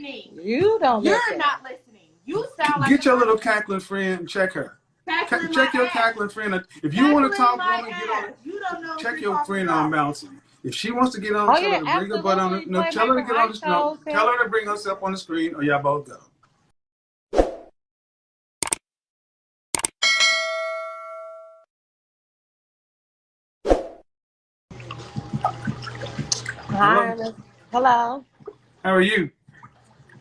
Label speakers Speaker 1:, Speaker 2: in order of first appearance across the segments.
Speaker 1: You don't
Speaker 2: You're
Speaker 1: listen.
Speaker 2: not listening. You sound like
Speaker 3: Get your little cackling friend and check her. Check your cackling friend. If you want to talk, woman, get on.
Speaker 2: You don't know
Speaker 3: Check your friend on bouncing. If she wants to get on,
Speaker 1: Oh
Speaker 3: tell her
Speaker 1: yeah,
Speaker 3: to bring her butt on it.
Speaker 1: absolutely.
Speaker 3: No, tell her to
Speaker 1: Playmaker
Speaker 3: get on
Speaker 1: mic
Speaker 3: the no,
Speaker 1: shows.
Speaker 3: tell her to bring herself on the screen, or y'all both go.
Speaker 1: Hi.
Speaker 3: Hello.
Speaker 1: Hello.
Speaker 3: How are you?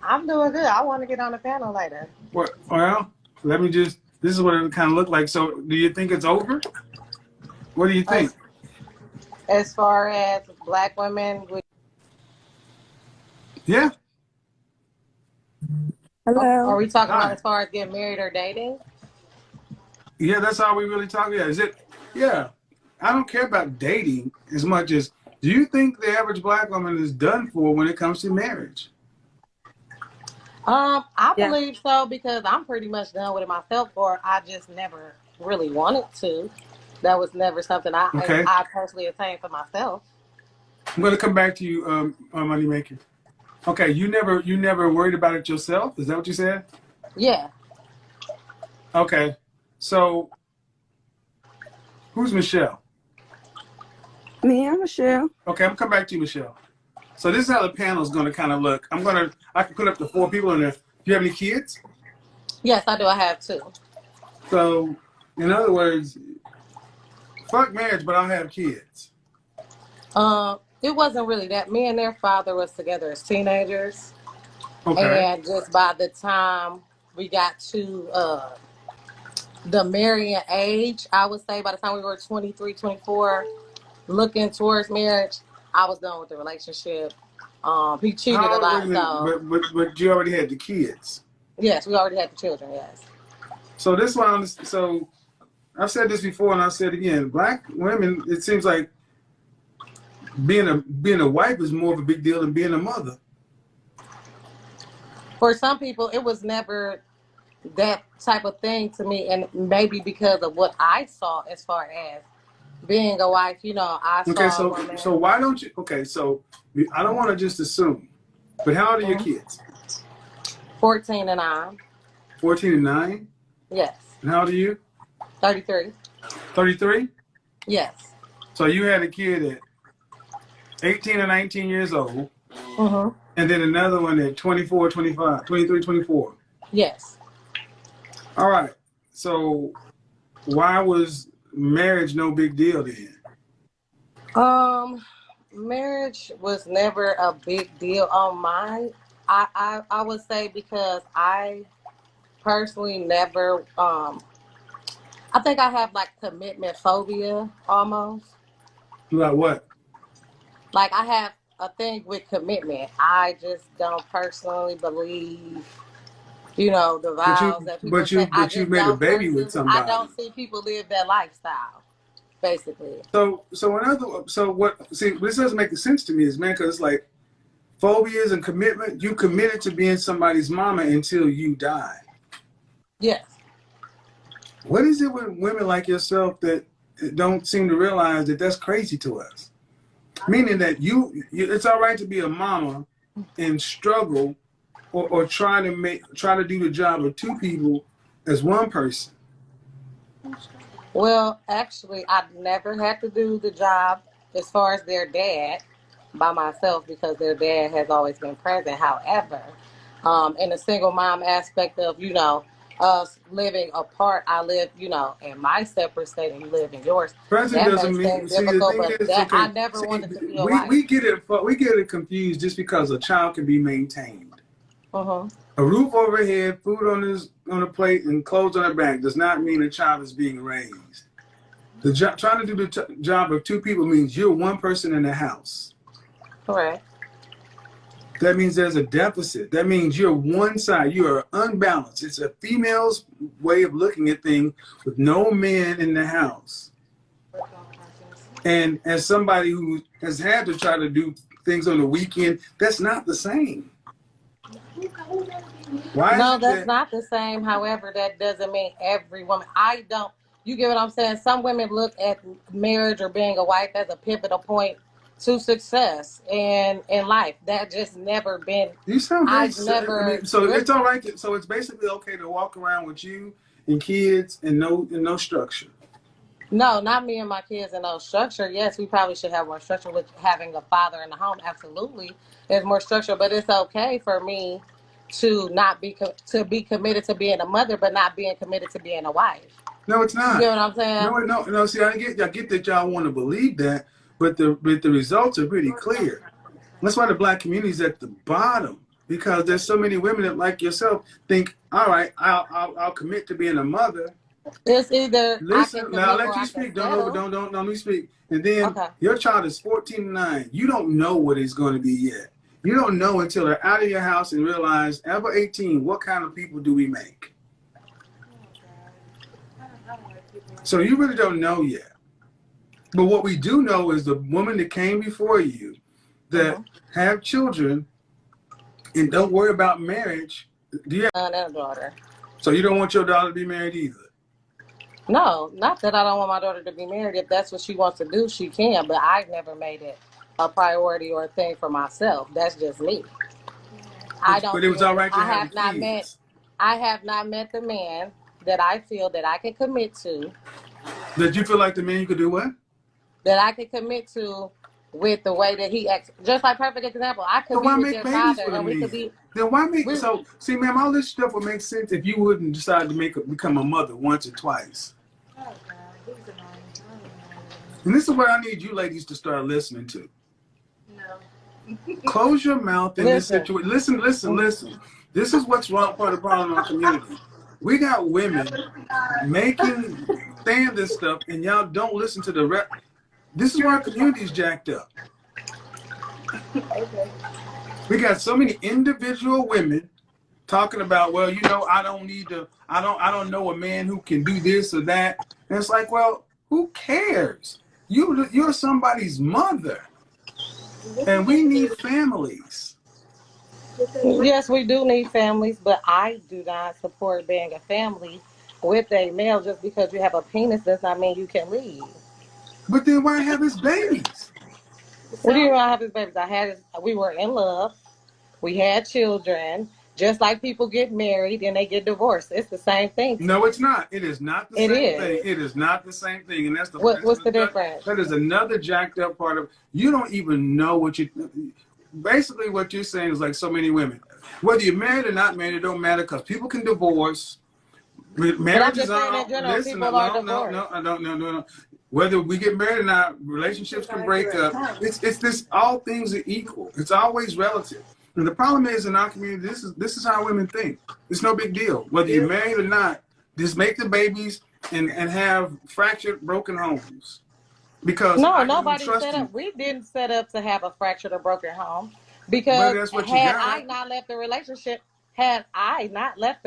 Speaker 1: I'm doing good. I want to get on the panel later.
Speaker 3: What? Well, let me just. This is what it kind of looked like. So, do you think it's over? What do you think?
Speaker 1: As far as black women,
Speaker 3: Yeah.
Speaker 1: are we talking about
Speaker 3: Hi.
Speaker 1: as far as getting married or dating?
Speaker 3: Yeah, that's all we really talk about. Is it? Yeah. I don't care about dating as much as. Do you think the average black woman is done for when it comes to marriage?
Speaker 1: I believe so because I'm pretty much done with it myself, or I just never really wanted to. That was never something
Speaker 3: Okay.
Speaker 1: I personally attained for myself.
Speaker 3: I'm going to come back to you, Moneymaker. Okay, you never worried about it yourself? Is that what you said?
Speaker 1: Yeah.
Speaker 3: Okay. So, who's Michelle?
Speaker 4: Me, I'm Michelle.
Speaker 3: Okay, I'm coming back to you, Michelle. So this is how the panel is going to kind of look. I can put up to 4 people in there. Do you have any kids?
Speaker 1: Yes, I do. I have 2.
Speaker 3: So, in other words, fuck marriage, but I'll have kids.
Speaker 1: It wasn't really that. Me and their father was together as teenagers.
Speaker 3: Okay.
Speaker 1: And just by the time we got to the marrying age, I would say by the time we were 23, 24, looking towards marriage, I was done with the relationship. He cheated a lot, so.
Speaker 3: But you already had the kids.
Speaker 1: Yes, we already had the children, yes.
Speaker 3: So this one, so I've said this before and I'll say it again. Black women, it seems like being a wife is more of a big deal than being a mother.
Speaker 1: For some people, it was never that type of thing to me, and maybe because of what I saw as far as being a wife, I saw.
Speaker 3: Okay, so why don't you? Okay, so I don't want to just assume, but how old are your kids?
Speaker 1: 14 and 9.
Speaker 3: 14 and 9.
Speaker 1: Yes.
Speaker 3: And how old are you?
Speaker 1: 33.
Speaker 3: 33.
Speaker 1: Yes.
Speaker 3: So you had a kid at 18 or 19 years old,
Speaker 1: Mm-hmm.
Speaker 3: and then another one at 24, 25, 23, 24.
Speaker 1: Yes.
Speaker 3: All right. So why was marriage no big deal then?
Speaker 1: Marriage was never a big deal on mine. I would say because I personally never I think I have like commitment phobia almost.
Speaker 3: Like what?
Speaker 1: Like I have a thing with commitment. I just don't personally believe, the vows that people say.
Speaker 3: But you made a baby with somebody.
Speaker 1: I don't see people live that lifestyle, basically.
Speaker 3: So what? See, this doesn't make sense to me, is man, because it's like phobias and commitment. You committed to being somebody's mama until you die.
Speaker 1: Yes.
Speaker 3: What is it with women like yourself that don't seem to realize that that's crazy to us? Meaning that it's all right to be a mama and struggle or try to do the job of 2 people as one person.
Speaker 1: Well, actually, I never had to do the job as far as their dad by myself because their dad has always been present. However, in the single mom aspect of, us living apart, I live, in my separate state and you live in yours.
Speaker 3: Present
Speaker 1: That
Speaker 3: doesn't
Speaker 1: makes
Speaker 3: mean.
Speaker 1: things
Speaker 3: See, the
Speaker 1: difficult,
Speaker 3: thing
Speaker 1: but
Speaker 3: is, okay.
Speaker 1: I never wanted to be a wife.
Speaker 3: We get it confused just because a child can be maintained.
Speaker 1: Uh-huh.
Speaker 3: A roof over head, food on the plate, and clothes on the back does not mean a child is being raised. Trying to do the job of 2 people means you're one person in the house.
Speaker 1: Correct.
Speaker 3: That means there's a deficit. That means you're one side. You are unbalanced. It's a female's way of looking at things with no men in the house. And as somebody who has had to try to do things on the weekend, that's not the same. Why?
Speaker 1: No, that's not the same. However, that doesn't mean every woman. You get what I'm saying? Some women look at marriage or being a wife as a pivotal point to success in life. That just never been.
Speaker 3: You sound very.
Speaker 1: I've
Speaker 3: I
Speaker 1: never
Speaker 3: mean, so
Speaker 1: really.
Speaker 3: it's all right. So it's basically okay to walk around with you and kids and no structure.
Speaker 1: No, not me and my kids and no structure. Yes, we probably should have more structure with having a father in the home. Absolutely, there's more structure, but it's okay for me to not be to be committed to being a mother, but not being committed to being a wife.
Speaker 3: No, it's
Speaker 1: You
Speaker 3: not.
Speaker 1: get what I'm saying?
Speaker 3: No. See, I get that y'all want to believe that, but the results are pretty clear. That's why the black community is at the bottom, because there's so many women that, like yourself, think, all right, I'll commit to being a mother.
Speaker 1: It's either I can
Speaker 3: Listen, now I'll
Speaker 1: commit or
Speaker 3: let you
Speaker 1: I can
Speaker 3: speak.
Speaker 1: settle.
Speaker 3: Don't let me speak. And then
Speaker 1: Okay.
Speaker 3: your child is 14 and 9. You don't know what it's going to be yet. You don't know until they're out of your house and realize, ever 18, what kind of people do we make? So you really don't know yet. But what we do know is the woman that came before you that have children and don't worry about marriage. Do you have
Speaker 1: Son and a daughter.
Speaker 3: So you don't want your daughter to be married either?
Speaker 1: No, not that I don't want my daughter to be married. If that's what she wants to do, she can. But I've never made it a priority or a thing for myself. That's just me. I don't
Speaker 3: But it was all
Speaker 1: feel
Speaker 3: right to have kids.
Speaker 1: I have not met the man that I feel that I can commit to.
Speaker 3: Did you feel like the man you could do what?
Speaker 1: That I can commit to with the way that he acts. Just like perfect example, I could
Speaker 3: So
Speaker 1: be
Speaker 3: why
Speaker 1: with
Speaker 3: make
Speaker 1: your
Speaker 3: babies
Speaker 1: father
Speaker 3: for the
Speaker 1: and we could
Speaker 3: men?
Speaker 1: be.
Speaker 3: Then why make
Speaker 1: We,
Speaker 3: so? See, ma'am, all this stuff would make sense if you wouldn't decide to become a mother once or twice. And this is what I need you ladies to start listening to. No. Close your mouth in this
Speaker 1: listen,
Speaker 3: situation. Listen. This is what's wrong part of the problem in our community. We got women saying this stuff, and y'all don't listen to the rep. This is why our community is jacked up. Okay. We got so many individual women talking about, well, I don't know a man who can do this or that. And it's like, well, who cares? You're somebody's mother. And we need families.
Speaker 1: yes, we do need families, but I do not support being a family with a male. Just because you have a penis does not mean you can leave.
Speaker 3: But then why have his babies?
Speaker 1: What do you mean I have his babies? We were in love. We had children. Just like people get married and they get divorced. It's the same thing.
Speaker 3: No, it's not. It is not the same thing. It is not the same thing. And that's
Speaker 1: what's the difference?
Speaker 3: That is another jacked up part of you don't even know what basically what you're saying is like so many women. Whether you're married or not married, it don't matter because people can divorce. Marriage is on. Listen, no. Whether we get married or not, relationships can break up. It's this. All things are equal. It's always relative. And the problem is in our community, this is how women think. It's no big deal. Whether you're married or not, just make the babies and have fractured, broken homes. Because
Speaker 1: nobody set up. We didn't set up to have a fractured or broken home. Because had I not left the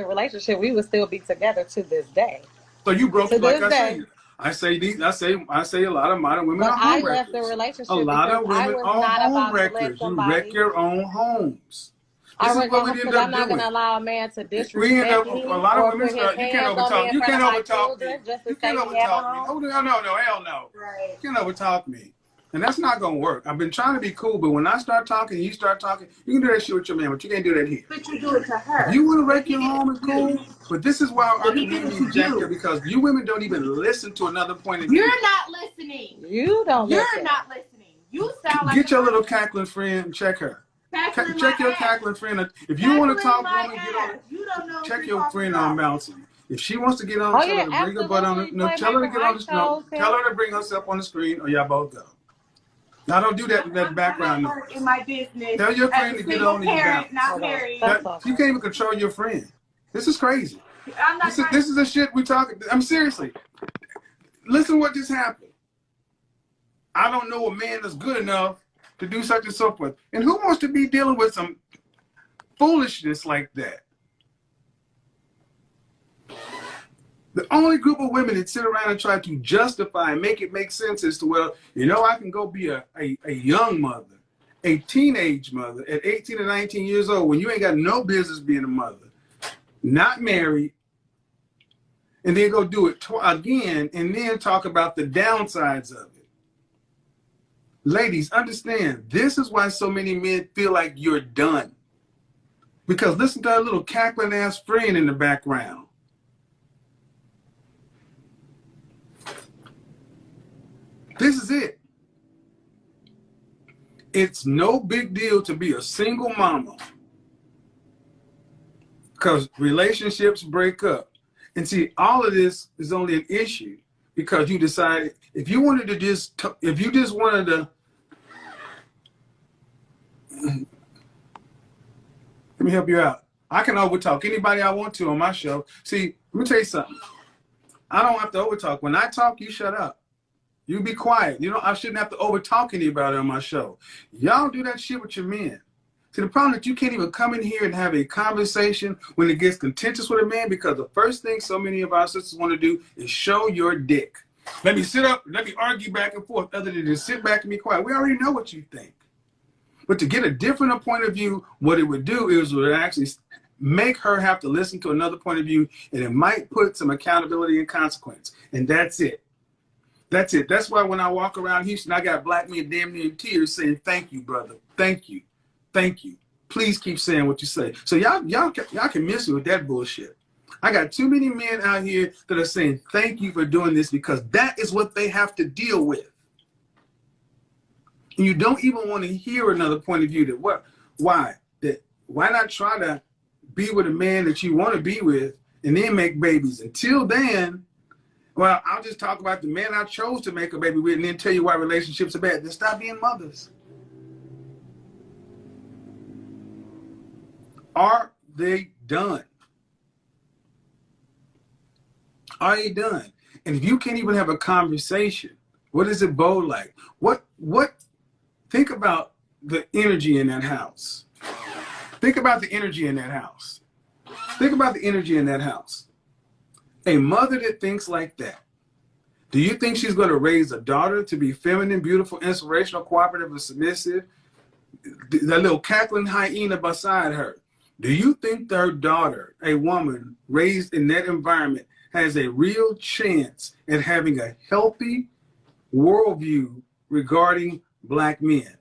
Speaker 1: relationship, we would still be together to this day.
Speaker 3: So you broke it, like I say. I say a lot of modern women are home wreckers.
Speaker 1: Left the relationship.
Speaker 3: A lot of women are home wreckers. You wreck your own homes. This is what we end up doing.
Speaker 1: I'm not going to allow a man to disrespect me.
Speaker 3: A lot of women start. You can't overtalk. You can't overtalk me. You can't overtalk me. Oh no, hell no. Right. You can't overtalk me. And that's not going to work. I've been trying to be cool, but when I start talking and you start talking, you can do that shit with your man, but you can't do that here.
Speaker 2: But you do it to her.
Speaker 3: You want to wreck your home is cool, but this is why our community is jacked up because you women don't even listen to another point of view.
Speaker 2: You're not listening.
Speaker 1: You don't listen.
Speaker 2: You're not listening. You sound like
Speaker 3: Get your little cackling friend, check her. Check your cackling friend. If you want to talk, woman, get on. Check your friend on Bouncy. If she wants to get on, tell her to bring her butt on. No, tell her to get on the. No, tell her to bring herself on the screen, or y'all both go. Now don't do that background noise.
Speaker 2: In my business.
Speaker 3: Tell your friend to get on these bounce.
Speaker 2: Not married.
Speaker 3: You can't even control your friend. This is crazy. This is the shit we talking. I'm seriously. Listen what just happened. I don't know a man that's good enough to do such and so forth. And who wants to be dealing with some foolishness like that? The only group of women that sit around and try to justify and make it make sense is to, well, I can go be a young mother, a teenage mother at 18 or 19 years old when you ain't got no business being a mother, not married, and then go do it again and then talk about the downsides of it. Ladies, understand, this is why so many men feel like you're done. Because listen to that little cackling ass friend in the background. This is it. It's no big deal to be a single mama because relationships break up. And see, all of this is only an issue because you decided if you wanted to just, if you just wanted to, let me help you out. I can overtalk anybody I want to on my show. See, let me tell you something. I don't have to overtalk. When I talk, you shut up. You be quiet. You know, I shouldn't have to overtalk anybody on my show. Y'all do that shit with your men. See, the problem is that you can't even come in here and have a conversation when it gets contentious with a man because the first thing so many of our sisters want to do is show your dick. Let me sit up, let me argue back and forth, other than just sit back and be quiet. We already know what you think. But to get a different point of view, what it would do is it would actually make her have to listen to another point of view, and it might put some accountability and consequence. And that's it. That's it. That's why when I walk around Houston, I got black men damn near in tears saying, thank you, brother. Thank you. Thank you. Please keep saying what you say. So y'all can miss me with that bullshit. I got too many men out here that are saying, thank you for doing this because that is what they have to deal with. And you don't even want to hear another point of view that why not try to be with a man that you want to be with and then make babies? Until then, well, I'll just talk about the man I chose to make a baby with and then tell you why relationships are bad. Then stop being mothers. Are they done? Are they done? And if you can't even have a conversation, what is it bold like? Think about the energy in that house. Think about the energy in that house. Think about the energy in that house. A mother that thinks like that, do you think she's going to raise a daughter to be feminine, beautiful, inspirational, cooperative, and submissive? That little cackling hyena beside her. Do you think her daughter, a woman raised in that environment, has a real chance at having a healthy worldview regarding black men?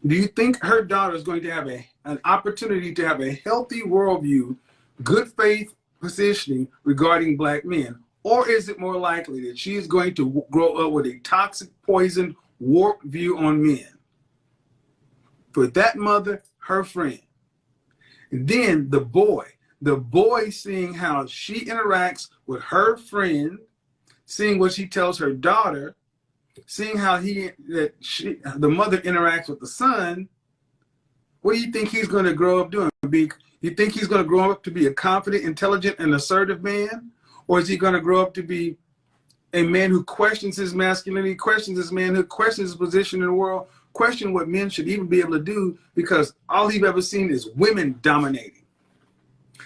Speaker 3: Do you think her daughter is going to have an opportunity to have a healthy worldview, good faith positioning regarding black men? Or is it more likely that she is going to grow up with a toxic, poisoned, warped view on men? For that mother, her friend. And then the boy seeing how she interacts with her friend, seeing what she tells her daughter, seeing how the mother interacts with the son. What do you think he's going to grow up doing? You think he's going to grow up to be a confident, intelligent, and assertive man? Or is he going to grow up to be a man who questions his masculinity, questions his manhood, questions his position in the world, question what men should even be able to do because all he's ever seen is women dominating?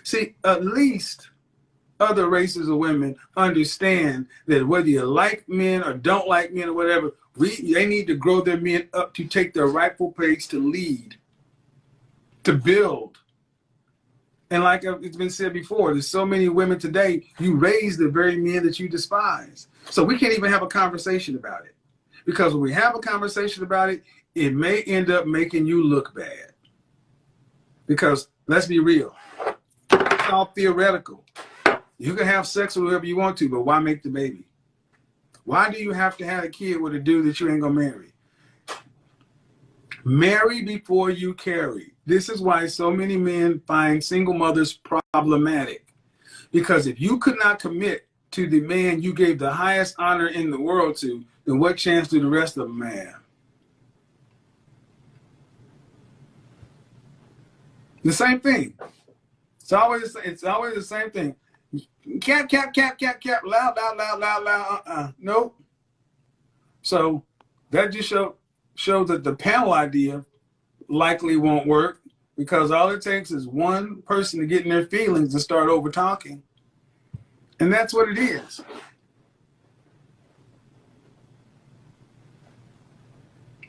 Speaker 3: See, at least other races of women understand that whether you like men or don't like men or whatever, they need to grow their men up to take their rightful place to lead, to build. And like it's been said before, there's so many women today, you raise the very men that you despise. So we can't even have a conversation about it. Because when we have a conversation about it, it may end up making you look bad. Because let's be real, it's all theoretical. You can have sex with whoever you want to, but why make the baby? Why do you have to have a kid with a dude that you ain't gonna marry? Marry before you carry. This is why so many men find single mothers problematic. Because if you could not commit to the man you gave the highest honor in the world to, then what chance do the rest of them have? The same thing. It's always the same thing. Cap, cap, cap, cap, cap, loud, loud, loud, loud, loud, Nope. So that just shows that the panel idea likely won't work because all it takes is one person to get in their feelings and start over talking. And that's what it is.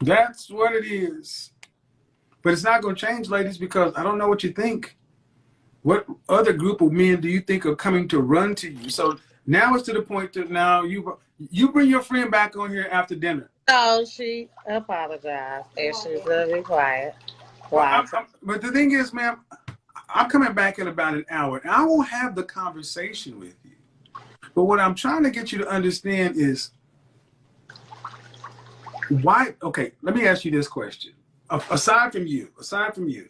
Speaker 3: That's what it is. But it's not going to change, ladies, because I don't know what you think. What other group of men do you think are coming to run to you? So Now it's to the point that now you bring your friend back on here after dinner.
Speaker 1: So she apologized and she's going to be quiet. Why?
Speaker 3: But the thing is, ma'am, I'm coming back in about an hour, and I will have the conversation with you. But what I'm trying to get you to understand is why. Okay, let me ask you this question. Aside from you,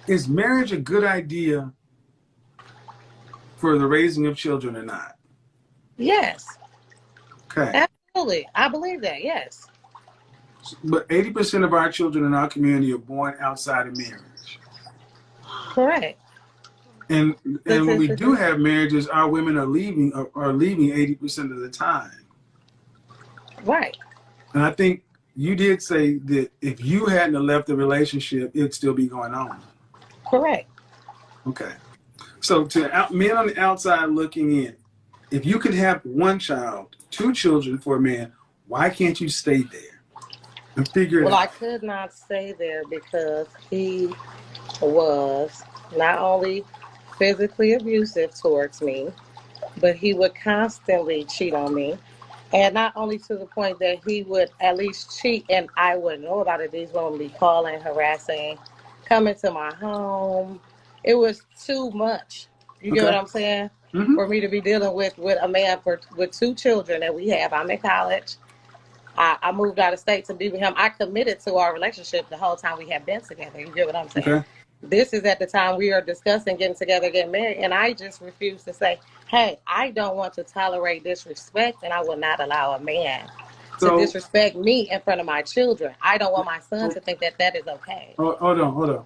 Speaker 3: is marriage a good idea for the raising of children or not?
Speaker 1: Yes.
Speaker 3: Okay.
Speaker 1: Absolutely. I believe that, yes.
Speaker 3: But 80% of our children in our community are born outside of marriage.
Speaker 1: Correct.
Speaker 3: And when we do have marriages, our women are leaving 80% of the time.
Speaker 1: Right.
Speaker 3: And I think you did say that if you hadn't left the relationship, it'd still be going on.
Speaker 1: Correct.
Speaker 3: Okay. So to men on the outside looking in, if you could have one child, 2 children for a man, why can't you stay there and figure it out?
Speaker 1: Well, I could not stay there because he was not only physically abusive towards me, but he would constantly cheat on me. And not only to the point that he would at least cheat and I wouldn't know about it. These women would be calling, harassing, coming to my home. It was too much. You get what I'm saying?
Speaker 3: Mm-hmm.
Speaker 1: For me to be dealing with a man with 2 children that we have. I'm in college. I moved out of state to be with him. I committed to our relationship the whole time we had been together. You get what I'm saying?
Speaker 3: Okay. This
Speaker 1: is at the time we are discussing getting together, getting married, and I just refuse to say, hey, I don't want to tolerate disrespect, and I will not allow a man to disrespect me in front of my children. I don't want my son to think that that is okay.
Speaker 3: Hold on.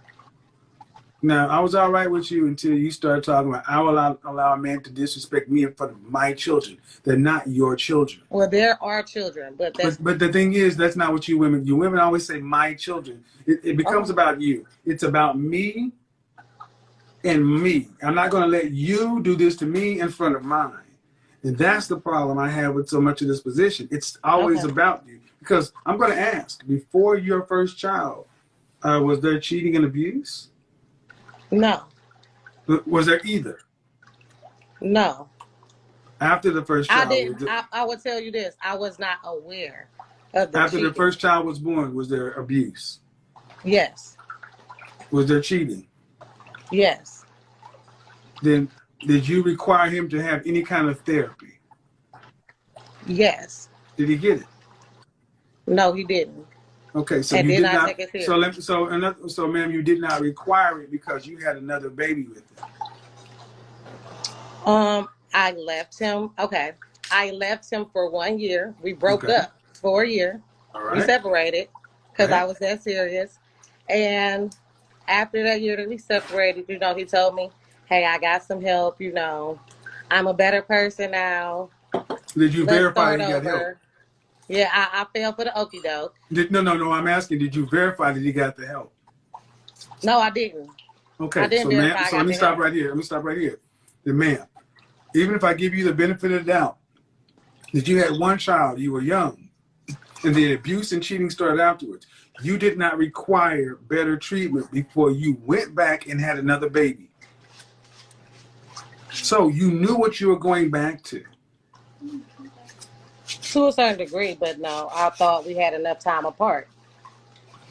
Speaker 3: Now, I was all right with you until you started talking about I will allow a man to disrespect me in front of my children. They're not your children.
Speaker 1: Well, there are children, but
Speaker 3: the thing is, that's not what you women always say, my children. It becomes about you. It's about me and me. I'm not going to let you do this to me in front of mine. And that's the problem I have with so much of this position. It's always about you. Because I'm going to ask, before your first child, was there cheating and abuse?
Speaker 1: No.
Speaker 3: Was there either?
Speaker 1: No.
Speaker 3: After the first child?
Speaker 1: I would tell you this. I was not aware of the
Speaker 3: After
Speaker 1: cheating.
Speaker 3: the first child was born, was there abuse?
Speaker 1: Yes.
Speaker 3: Was there cheating?
Speaker 1: Yes.
Speaker 3: Then did you require him to have any kind of therapy?
Speaker 1: Yes.
Speaker 3: Did he get it?
Speaker 1: No, he didn't.
Speaker 3: Okay, so
Speaker 1: and
Speaker 3: you
Speaker 1: did
Speaker 3: not
Speaker 1: take it serious.
Speaker 3: So ma'am, you did not require it because you had another baby with him.
Speaker 1: I left him. Okay. I left him for 1 year. We broke up for a year.
Speaker 3: All right.
Speaker 1: We separated because I was that serious. And after that year that we separated, he told me, hey, I got some help, I'm a better person now.
Speaker 3: Did you verify he got help?
Speaker 1: Yeah, I fell for the okie doke.
Speaker 3: No. I'm asking, did you verify that he got the help?
Speaker 1: No, I didn't.
Speaker 3: Okay, so ma'am, let me stop right here. Then ma'am, even if I give you the benefit of the doubt that you had one child, you were young, and the abuse and cheating started afterwards, you did not require better treatment before you went back and had another baby. So you knew what you were going back to.
Speaker 1: To a certain degree, but no, I thought we had enough time apart.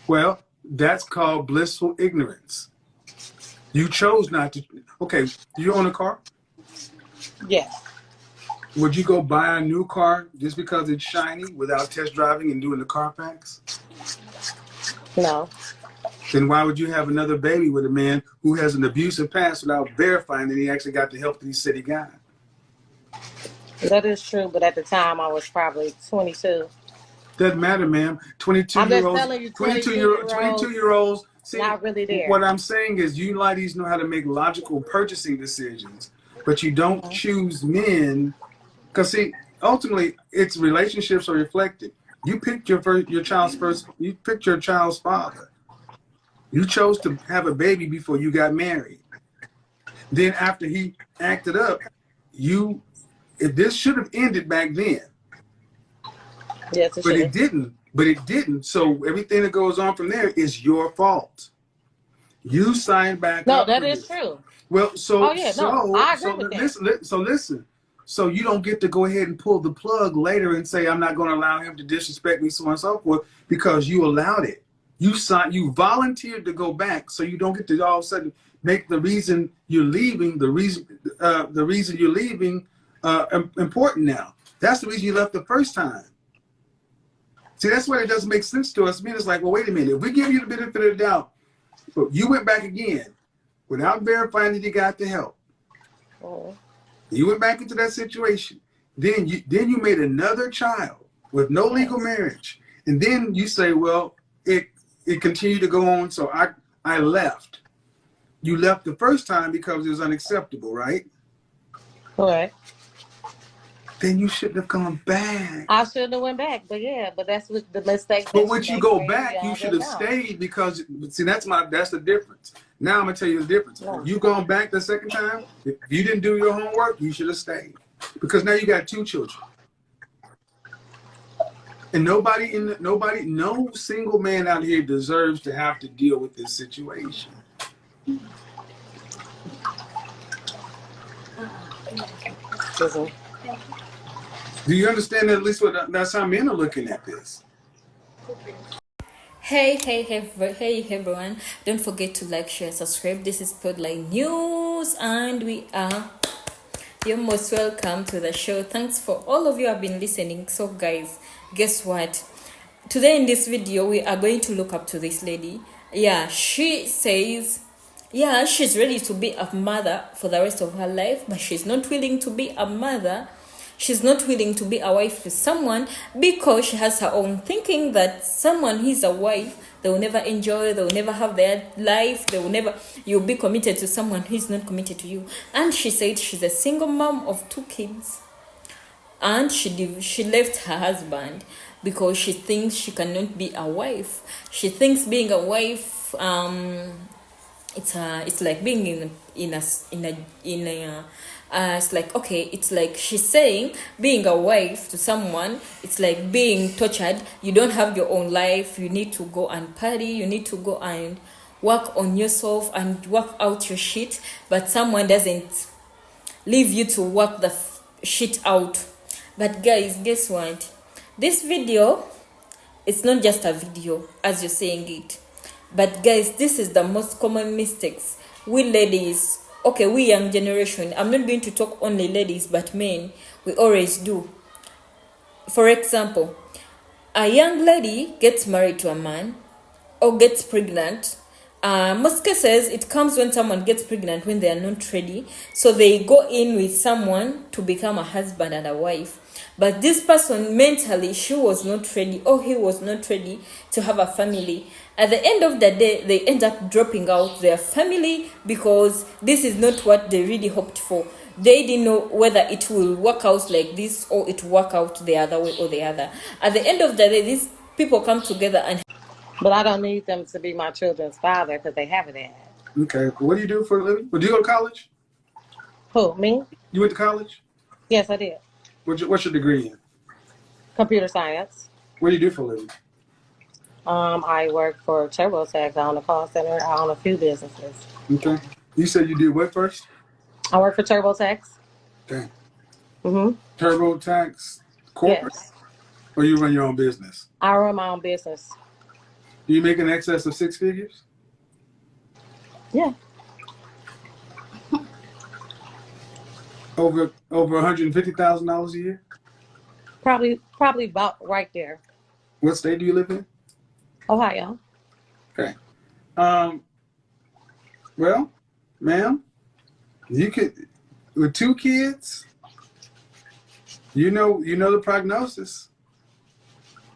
Speaker 3: Well, that's called blissful ignorance. You chose not to. Okay, do you own a car?
Speaker 1: Yes.
Speaker 3: Would you go buy a new car just because it's shiny without test driving and doing the Carfax?
Speaker 1: No.
Speaker 3: Then why would you have another baby with a man who has an abusive past without verifying that he actually got the help that he said he got?
Speaker 1: That is true, but at the time I was probably 22.
Speaker 3: Doesn't matter, ma'am. 22-year-olds. 22-year-olds. See,
Speaker 1: not really there.
Speaker 3: What I'm saying is, you ladies know how to make logical purchasing decisions, but you don't choose men. Because see, ultimately, it's relationships are reflected. You picked your child's father. You chose to have a baby before you got married. Then after he acted up, this should have ended back then.
Speaker 1: Yes,
Speaker 3: but it didn't. So everything that goes on from there is your fault. You signed back up.
Speaker 1: No, that is true.
Speaker 3: Well,
Speaker 1: Oh yeah, no, I agree with that.
Speaker 3: listen. So you don't get to go ahead and pull the plug later and say, I'm not going to allow him to disrespect me, so on and so forth, because you allowed it. You volunteered to go back, so you don't get to all of a sudden make the reason you're leaving, the reason you're leaving important now. That's the reason you left the first time. See, that's why it doesn't make sense to us. I mean, it's like, well, wait a minute. If we give you the benefit of the doubt, but you went back again without verifying that you got the help.
Speaker 1: Oh.
Speaker 3: You went back into that situation. Then you made another child with no legal marriage. And then you say, well, it continued to go on, so I left. You left the first time because it was unacceptable, right?
Speaker 1: Correct.
Speaker 3: Then you shouldn't have gone back.
Speaker 1: I shouldn't have went back, but that's what the mistake.
Speaker 3: But when you go back, you should have stayed, because see, that's the difference. Now I'm gonna tell you the difference.
Speaker 1: No.
Speaker 3: If you gone back the second time, if you didn't do your homework, you should have stayed, because now you got 2 children, and no single man out here deserves to have to deal with this situation. Do you understand that? At least that's how men are looking at this.
Speaker 5: Hey everyone, don't forget to like, share, subscribe. This is Spotlight News, and you're most welcome to the show. Thanks for all of you have been listening. So guys, guess what, today in this video we are going to look up to this lady. She says she's ready to be a mother for the rest of her life, but she's not willing to be a mother. She's not willing to be a wife to someone because she has her own thinking that someone who's a wife, they will never enjoy, they will never have their life, you'll be committed to someone who's not committed to you. And she said she's a single mom of 2 kids. And she left her husband because she thinks she cannot be a wife. She thinks being a wife, it's like being it's like, okay, it's like she's saying being a wife to someone, it's like being tortured. You don't have your own life. You need to go and party. You need to go and work on yourself and work out your shit, but someone doesn't leave you to work the shit out. But guys, guess what? This video, it's not just a video as you're saying it, but guys, this is the most common mistakes we ladies, okay, we young generation, I'm not going to talk only ladies but men, we always do. For example, a young lady gets married to a man or gets pregnant. Most cases it comes when someone gets pregnant when they are not ready, so they go in with someone to become a husband and a wife. But this person mentally, she was not ready or he was not ready to have a family. At the end of the day, they end up dropping out their family because this is not what they really hoped for. They didn't know whether it will work out like this or it will work out the other way or the other. At the end of the day, these people come together and...
Speaker 1: But I don't need them to be my children's father because they have it in.
Speaker 3: Okay. What do you do for a living? Well, do you go to college?
Speaker 1: Who, me?
Speaker 3: You went to college?
Speaker 1: Yes, I did.
Speaker 3: What's your degree in?
Speaker 1: Computer science.
Speaker 3: What do you do for a living?
Speaker 1: I work for TurboTax. I own a call center. I own a few businesses.
Speaker 3: Okay. You said you did what first?
Speaker 1: I work for TurboTax.
Speaker 3: Okay.
Speaker 1: Mm-hmm.
Speaker 3: TurboTax corporate?
Speaker 1: Yes.
Speaker 3: Or you run your own business?
Speaker 1: I run my own business.
Speaker 3: Do you make in excess of 6 figures?
Speaker 1: Yeah.
Speaker 3: Over $150,000 a year?
Speaker 1: Probably about right there.
Speaker 3: What state do you live in?
Speaker 1: Ohio.
Speaker 3: Okay. Well, ma'am, you could, with 2 kids, you know the prognosis.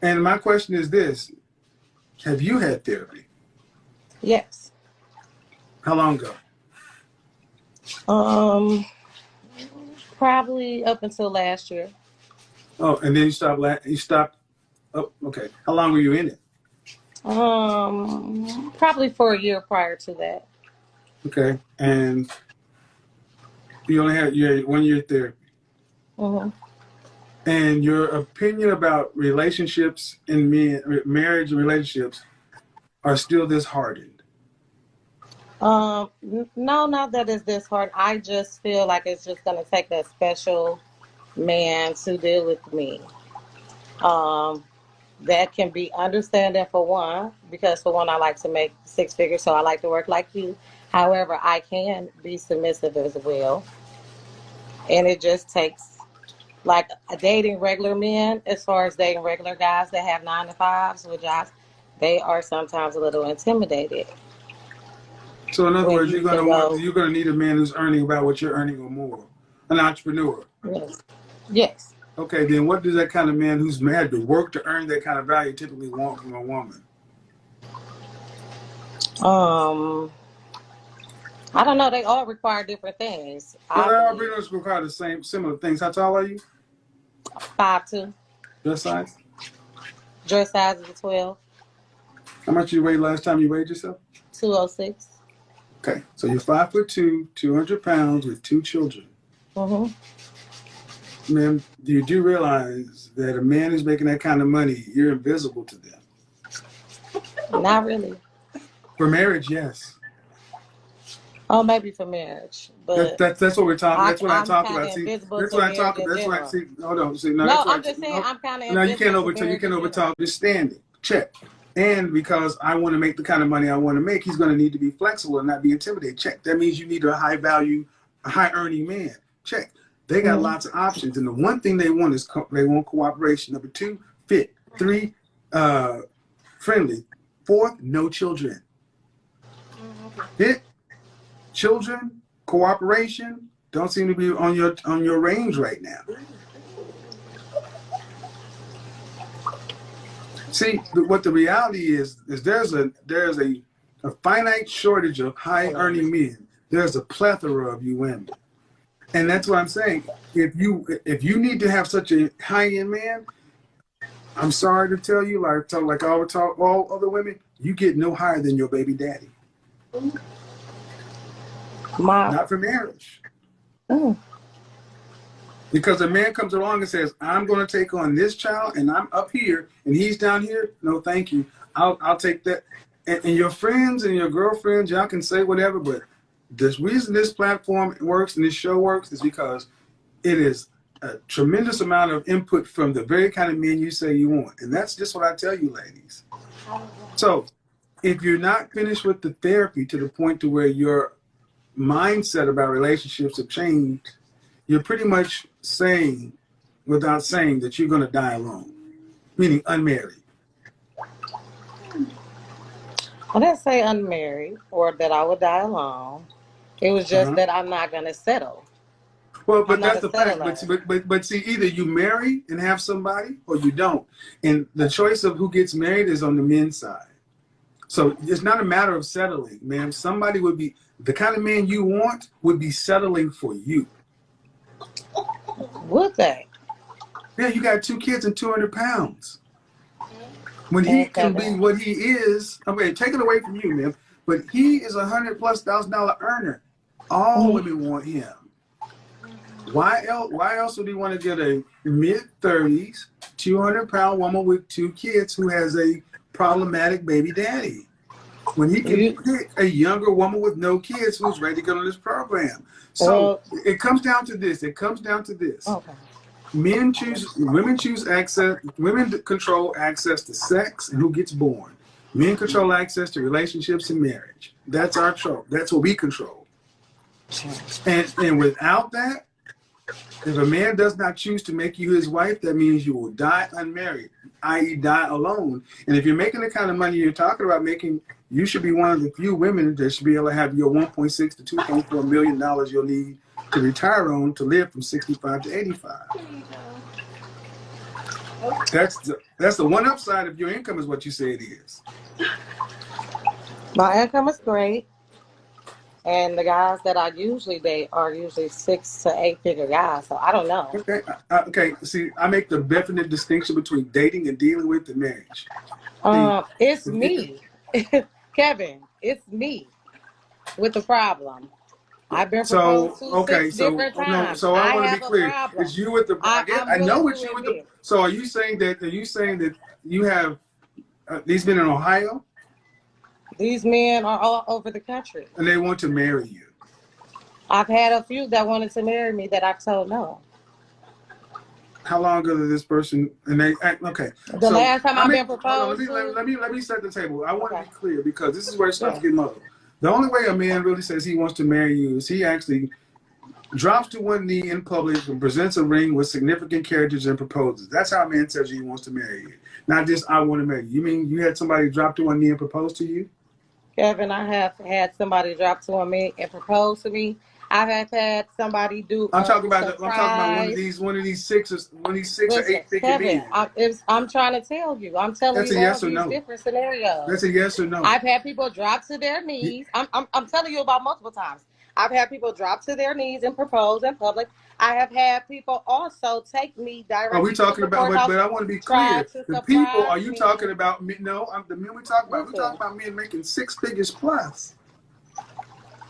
Speaker 3: And my question is this: have you had therapy?
Speaker 1: Yes.
Speaker 3: How long ago?
Speaker 1: Probably up until last year.
Speaker 3: Oh, and then you stopped. Oh, okay. How long were you in it?
Speaker 1: Probably for a year prior to that.
Speaker 3: Okay. And you only had your 1 year therapy.
Speaker 1: Mm-hmm.
Speaker 3: And your opinion about relationships and marriage and relationships are still disheartened.
Speaker 1: No, not that it's this hard. I just feel like it's just gonna take a special man to deal with me. Um, that can be understanding for one, because for one, I like to make six figures, so I like to work like you. However, I can be submissive as well, and it just takes like dating regular men. As far as dating regular guys that have 9 to 5s with jobs, they are sometimes a little intimidated
Speaker 3: So in other
Speaker 1: when
Speaker 3: words,
Speaker 1: you can go.
Speaker 3: you're gonna need a man who's earning about what you're earning or more, an entrepreneur.
Speaker 1: Yes. Yes.
Speaker 3: Okay, then what does that kind of man who's had to work to earn that kind of value typically want from a woman?
Speaker 1: Um, I don't know. They all require different things.
Speaker 3: Well,
Speaker 1: I
Speaker 3: they all
Speaker 1: believe
Speaker 3: pretty much require the same, similar things. How tall are you?
Speaker 1: 5'2",
Speaker 3: Dress size?
Speaker 1: dress size is 12,
Speaker 3: How much you weighed last time you weighed yourself?
Speaker 1: 206.
Speaker 3: Okay, so you're 5'2", 200 pounds with 2 children.
Speaker 1: Mm-hmm.
Speaker 3: Ma'am, you do realize that a man who's making that kind of money, you're invisible to them.
Speaker 1: Not really.
Speaker 3: For marriage, yes.
Speaker 1: Oh, maybe for marriage, but
Speaker 3: That's what we're talking. That's what I
Speaker 1: I'm
Speaker 3: talk
Speaker 1: kind
Speaker 3: about.
Speaker 1: of
Speaker 3: See,
Speaker 1: invisible
Speaker 3: that's
Speaker 1: to
Speaker 3: what I
Speaker 1: marriage
Speaker 3: talk
Speaker 1: in
Speaker 3: about. That's why.
Speaker 1: general.
Speaker 3: See, hold on. See, no,
Speaker 1: No,
Speaker 3: that's why.
Speaker 1: I'm just saying I'm kind of
Speaker 3: No, you can't
Speaker 1: invisible to
Speaker 3: overtalk. You
Speaker 1: marriage
Speaker 3: can't
Speaker 1: in general.
Speaker 3: overtalk. Just standing. Check. And because I want to make the kind of money I want to make, he's going to need to be flexible and not be intimidated. Check. That means you need a high value, a high earning man. Check. They got
Speaker 1: Mm-hmm.
Speaker 3: lots of options, and the one thing they want is they want cooperation. Number 2, fit. 3, friendly. 4th, no children. Fit, children, cooperation don't seem to be on your range right now. See, what the reality is there's a finite shortage of high earning men. There's a plethora of you women, and that's what I'm saying. If you need to have such a high end man, I'm sorry to tell you, like I would talk all other women, you get no higher than your baby daddy. Not for marriage.
Speaker 1: Mm.
Speaker 3: Because a man comes along and says, I'm going to take on this child and I'm up here and he's down here. No, thank you. I'll take that. And your friends and your girlfriends, y'all can say whatever, but the reason this platform works and this show works is because it is a tremendous amount of input from the very kind of men you say you want. And that's just what I tell you, ladies. So if you're not finished with the therapy to the point to where your mindset about relationships have changed, you're pretty much saying, without saying, that you're going to die alone, meaning unmarried.
Speaker 1: I didn't say unmarried or that I would die alone. It was just that I'm not going to settle.
Speaker 3: Well,
Speaker 1: I'm
Speaker 3: but
Speaker 1: not
Speaker 3: that's
Speaker 1: a
Speaker 3: the fact.
Speaker 1: settler.
Speaker 3: But see, either you marry and have somebody, or you don't. And the choice of who gets married is on the men's side. So it's not a matter of settling, man. Somebody would be the kind of man you want would be settling for you.
Speaker 1: Would they?
Speaker 3: Yeah, you got 2 kids and 200 pounds. When he
Speaker 1: And
Speaker 3: can be what he is, I mean, take it away from you, man. But he is $100,000+ earner. All women want him. Why else would he want to get a mid-30s, 200-pound woman with 2 kids who has a problematic baby daddy? When he can pick a younger woman with no kids who's ready to get on this program. So it comes down to this.
Speaker 1: Okay.
Speaker 3: Women choose access, women control access to sex and who gets born. Men control access to relationships and marriage. That's our control. That's what we control. And without that, if a man does not choose to make you his wife, that means you will die unmarried, i.e. die alone. And if you're making the kind of money you're talking about making, you should be one of the few women that should be able to have your $1.6 to $2.4 million you'll need to retire on to live from 65 to 85. That's the one upside of your income is what you say it is.
Speaker 1: My income is great. And the guys that I usually date are usually 6 to 8 figure guys. So I don't know.
Speaker 3: Okay. Okay. See, I make the definite distinction between dating and dealing with the marriage.
Speaker 1: It's me, Kevin. It's me with the problem. I've been proposed to 6 different times.
Speaker 3: So I want to
Speaker 1: have
Speaker 3: be clear.
Speaker 1: A problem.
Speaker 3: It's you with the. I know what you with the. So are you saying that? Are you saying that you have these men in Ohio?
Speaker 1: These men are all over the country.
Speaker 3: and they want to marry you.
Speaker 1: I've had a few that wanted to marry me that I've told no.
Speaker 3: How long ago did this person? And they okay.
Speaker 1: The
Speaker 3: So
Speaker 1: last time
Speaker 3: I
Speaker 1: I've
Speaker 3: mean,
Speaker 1: been
Speaker 3: hold on.
Speaker 1: proposed to.
Speaker 3: Let me set the table. I want to
Speaker 1: Okay.
Speaker 3: be clear because this is where it starts
Speaker 1: Yeah.
Speaker 3: getting low. The only way a man really says he wants to marry you is he actually drops to one knee in public and presents a ring with significant characters and proposes. That's how a man says he wants to marry you. Not just I want to marry you. You mean you had somebody drop to one knee and propose to you?
Speaker 1: Kevin, I have had somebody drop to me and propose to me. I have had somebody do
Speaker 3: I'm
Speaker 1: a
Speaker 3: talking about
Speaker 1: surprise.
Speaker 3: one of these six or
Speaker 1: Listen,
Speaker 3: eight figure
Speaker 1: Kevin,
Speaker 3: men.
Speaker 1: I'm trying to tell you. I'm telling
Speaker 3: That's a
Speaker 1: you all
Speaker 3: yes or
Speaker 1: these
Speaker 3: no.
Speaker 1: different scenarios.
Speaker 3: That's a yes or no.
Speaker 1: I've had people drop to their knees. I'm telling you about multiple times. I've had people drop to their knees and propose in public. I have had people also take me
Speaker 3: Are we
Speaker 1: directly to
Speaker 3: talking
Speaker 1: the
Speaker 3: about?
Speaker 1: courthouse,
Speaker 3: But I want to be
Speaker 1: try
Speaker 3: clear.
Speaker 1: to
Speaker 3: The people. Are
Speaker 1: surprise
Speaker 3: you
Speaker 1: me.
Speaker 3: talking about me? No, the men we talk about. We're
Speaker 1: Listen,
Speaker 3: talking about men making six figures plus.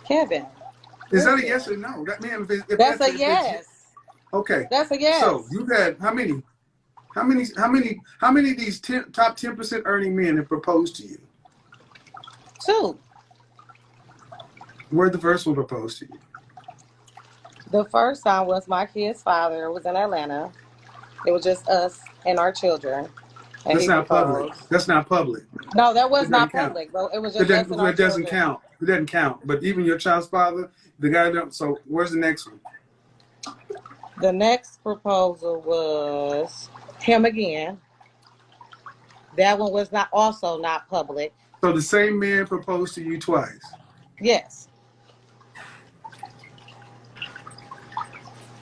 Speaker 1: Kevin.
Speaker 3: Is that a
Speaker 1: Listen,
Speaker 3: yes or no? That man.
Speaker 1: that's a yes.
Speaker 3: Okay.
Speaker 1: That's a yes.
Speaker 3: So you've had how many? How many of these top 10% earning men have proposed to you?
Speaker 1: 2.
Speaker 3: Where'd the first one propose to you?
Speaker 1: The first time was my kid's father. It was in Atlanta. It was just us and our children. And
Speaker 3: That's
Speaker 1: he
Speaker 3: not
Speaker 1: proposed.
Speaker 3: public. That's not public.
Speaker 1: No, that was
Speaker 3: It
Speaker 1: not
Speaker 3: doesn't count.
Speaker 1: public, but it was just us and our
Speaker 3: It doesn't
Speaker 1: children.
Speaker 3: count. It doesn't count. But even your child's father, the guy don't. So where's the next one?
Speaker 1: The next proposal was him again. That one was also not public.
Speaker 3: So the same man proposed to you twice.
Speaker 1: Yes.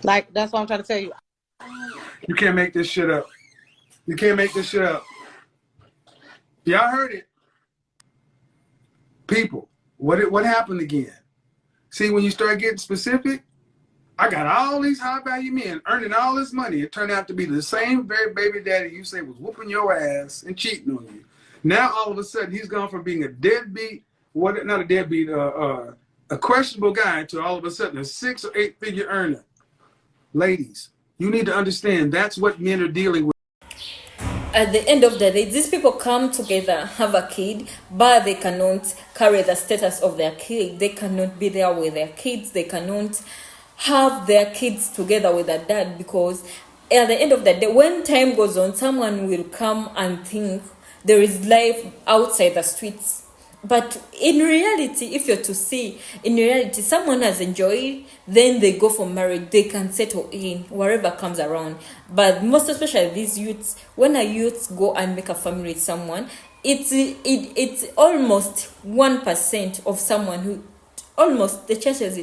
Speaker 1: Like, that's what I'm trying to tell you.
Speaker 3: You can't make this shit up. You can't make this shit up. Y'all heard it. People, what happened again? See, when you start getting specific, I got all these high value men earning all this money. It turned out to be the same very baby daddy you say was whooping your ass and cheating on you. Now all of a sudden he's gone from being a deadbeat, not a deadbeat, a questionable guy to all of a sudden a 6 or 8 figure earner. Ladies, you need to understand that's what men are dealing with.
Speaker 5: At the end of the day, these people come together, have a kid, but they cannot carry the status of their kid. They cannot be there with their kids. They cannot have their kids together with their dad, because at the end of the day, when time goes on, someone will come and think there is life outside the streets. But in reality, if you're to see, in reality, someone has enjoyed, then they go for marriage, they can settle in, wherever comes around. But most especially these youths, when a youth go and make a family with someone, it's almost 1% of someone who, almost the chances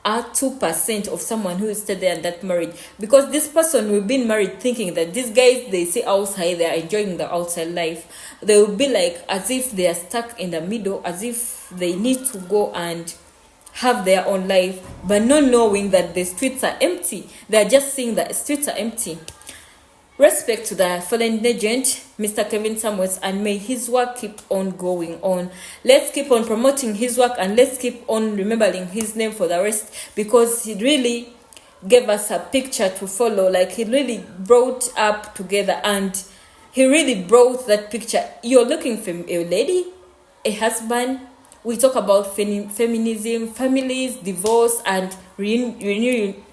Speaker 5: are 2% of someone who stayed there and that married, because this person will be married thinking that these guys, they say outside, they are enjoying the outside life. They will be like as if they are stuck in the middle, as if they need to go and have their own life, but not knowing that the streets are empty. They are just seeing that the streets are empty. Respect to the fallen legend, Mr. Kevin Samuels, and may his work keep on going on. Let's keep on promoting his work, and let's keep on remembering his name for the rest, because he really gave us a picture to follow. Like, he really brought up together, and he really brought that picture. You're looking for a lady, a husband. We talk about feminism, families, divorce, and reuniting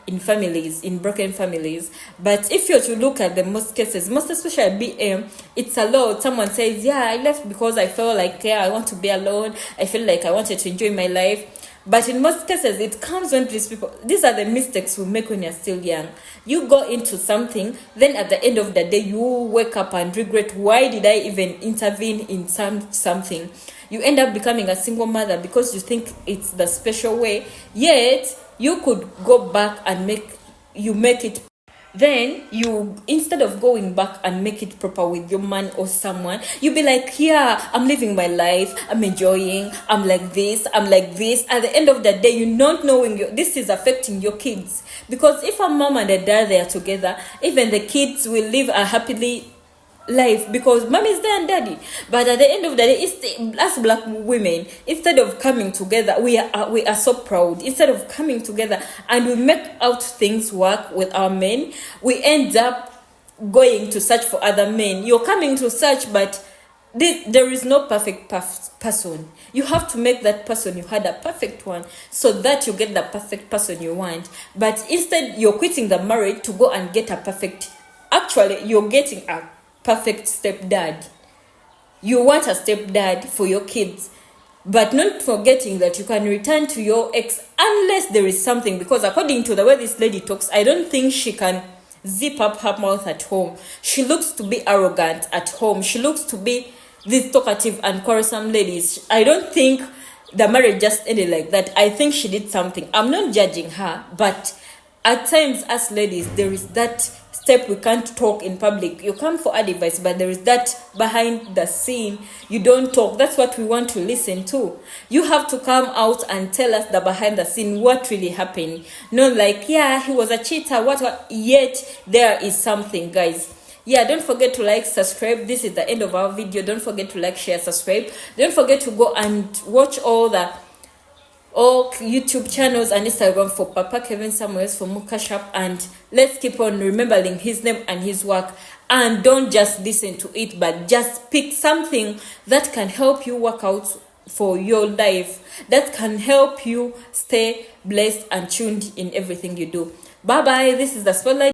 Speaker 5: in families, in broken families. But if you're to look at the most cases, most especially BM, it's a lot. Someone says, yeah, I left because I felt like, yeah, I want to be alone. I feel like I wanted to enjoy my life. But in most cases, it comes when these people, these are the mistakes we make when you're still young. You go into something, then at the end of the day, you wake up and regret, why did I even intervene in something? You end up becoming a single mother because you think it's the special way. Yet, you could go back and make it. Then you, instead of going back and make it proper with your man or someone, you be like, yeah, I'm living my life, I'm enjoying, I'm like this. At the end of the day, you're not knowing this is affecting your kids. Because if a mom and a dad, they are together, even the kids will live a happily life, because mom is there and daddy. But at the end of the day, it's us black women, instead of coming together, we are so proud. Instead of coming together and we make out things work with our men, we end up going to search for other men. You're coming to search, but there is no perfect person. You have to make that person you had a perfect one, so that you get the perfect person you want. But instead, you're quitting the marriage to go and get a perfect. Actually, you're getting a perfect stepdad. You want a stepdad for your kids, but not forgetting that you can return to your ex unless there is something. Because according to the way this lady talks, I don't think she can zip up her mouth at home. She looks to be arrogant at home. She looks to be these talkative and quarrelsome ladies. I don't think the marriage just ended like that. I think she did something. I'm not judging her, but at times as ladies, there is that step we can't talk in public. You come for advice, but there is that behind the scene you don't talk. That's what we want to listen to. You have to come out and tell us the behind the scene, what really happened. Not like, yeah, he was a cheater, what yet there is something, guys. Yeah, don't forget to like, subscribe. This is the end of our video. Don't forget to like, share, subscribe. Don't forget to go and watch all YouTube channels and Instagram for Papa Kevin Samuels, for Mukashap, and let's keep on remembering his name and his work. And don't just listen to it, but just pick something that can help you work out for your life, that can help you stay blessed and tuned in everything you do. Bye bye. This is the Spotlight.